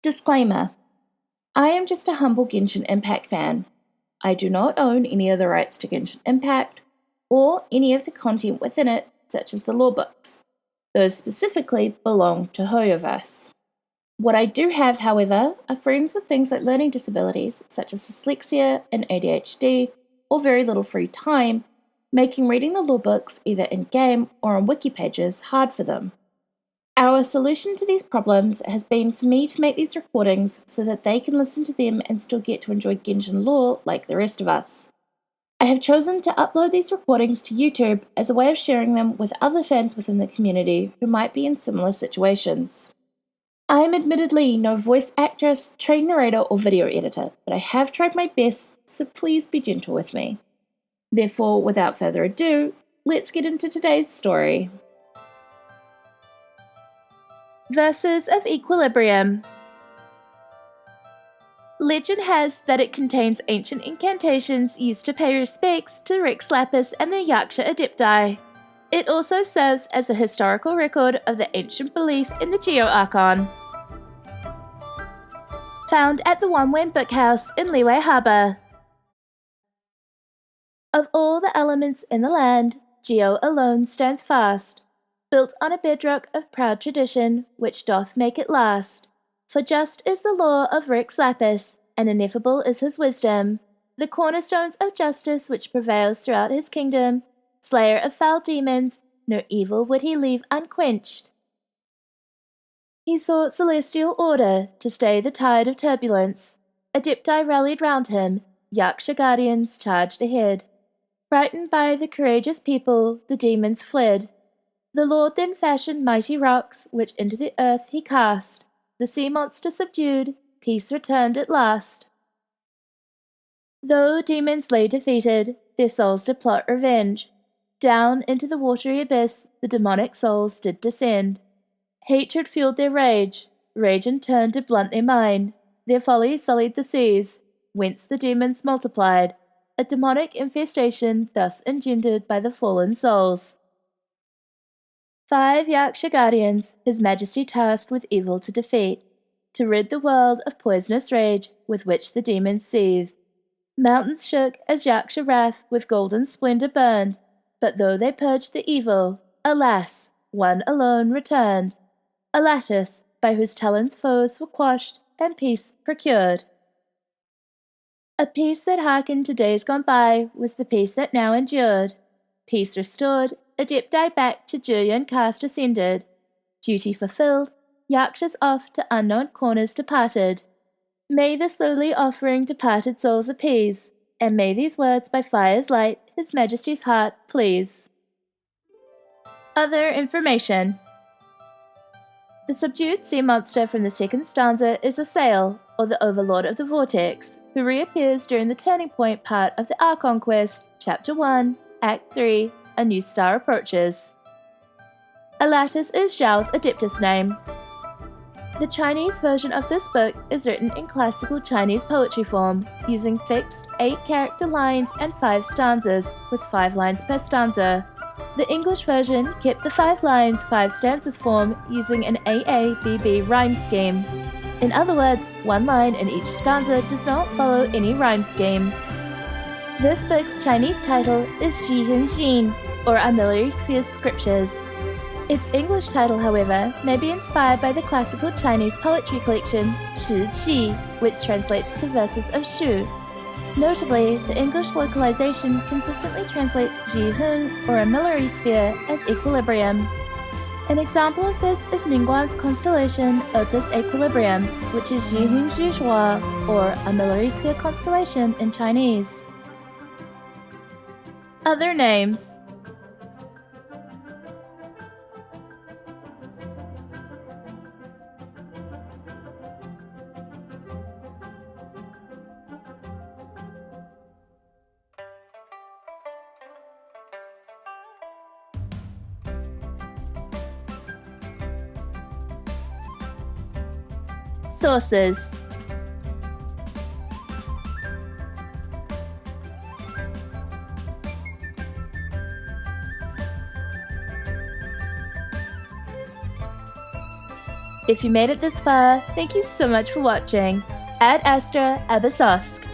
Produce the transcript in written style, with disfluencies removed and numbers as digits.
Disclaimer: I am just a humble Genshin Impact fan. I do not own any of the rights to Genshin Impact, or any of the content within it, such as the lore books. Those specifically belong to Hoyoverse. What I do have, however, are friends with things like learning disabilities, such as dyslexia and ADHD, or very little free time, making reading the lore books either in-game or on wiki pages hard for them. Our solution to these problems has been for me to make these recordings so that they can listen to them and still get to enjoy Genshin lore like the rest of us. I have chosen to upload these recordings to YouTube as a way of sharing them with other fans within the community who might be in similar situations. I am admittedly no voice actress, trained narrator, or video editor, but I have tried my best, so please be gentle with me. Therefore, without further ado, let's get into today's story. Verses of Equilibrium. Legend has that it contains ancient incantations used to pay respects to Rex Lapis and the Yaksha Adepti. It also serves as a historical record of the ancient belief in the Geo Archon. Found at the Wanwen Bookhouse in Liyue Harbour. Of all the elements in the land, Geo alone stands fast, built on a bedrock of proud tradition, which doth make it last. For just is the law of Rex Lapis, and ineffable is his wisdom, the cornerstones of justice which prevails throughout his kingdom. Slayer of foul demons, no evil would he leave unquenched. He sought celestial order to stay the tide of turbulence. Adepti rallied round him, Yaksha guardians charged ahead. Frightened by the courageous people, the demons fled. The Lord then fashioned mighty rocks, which into the earth he cast. The sea monster subdued, peace returned at last. Though demons lay defeated, their souls did plot revenge. Down into the watery abyss the demonic souls did descend. Hatred fueled their rage in turn did blunt their mind. Their folly sullied the seas, whence the demons multiplied, a demonic infestation thus engendered by the fallen souls. 5 Yaksha guardians his majesty tasked with evil to defeat, to rid the world of poisonous rage with which the demons seethed. Mountains shook as Yaksha wrath with golden splendor burned, but though they purged the evil, alas, one alone returned, a lattice by whose talons foes were quashed and peace procured. A peace that hearkened to days gone by was the peace that now endured. Peace restored, Adepti back to Julian Cast ascended. Duty fulfilled, Yakshas off to unknown corners departed. May the slowly offering departed souls appease, and may these words by fire's light His Majesty's heart please. Other information. The subdued sea monster from the second stanza is Asael, or the Overlord of the Vortex, who reappears during the turning point part of the Archon quest, Chapter 1, Act 3, A New Star Approaches. Elatus is Zhao's Adeptus name. The Chinese version of this book is written in classical Chinese poetry form, using fixed 8-character lines and 5 stanzas, with 5 lines per stanza. The English version kept the 5 lines, 5 stanzas form, using an AABB rhyme scheme. In other words, 1 line in each stanza does not follow any rhyme scheme. This book's Chinese title is Jihun Jin, or Our Military Sphere's Scriptures. Its English title, however, may be inspired by the classical Chinese poetry collection Shi Qi, which translates to verses of Shu. Notably, the English localization consistently translates Jihun, or a military sphere, as equilibrium. An example of this is Ningguang's constellation Opus Equilibrium, which is Jihun Zhuzhua, or a military sphere constellation in Chinese. Other names. Sources. If you made it this far, thank you so much for watching. Ad Astra Abyssosque.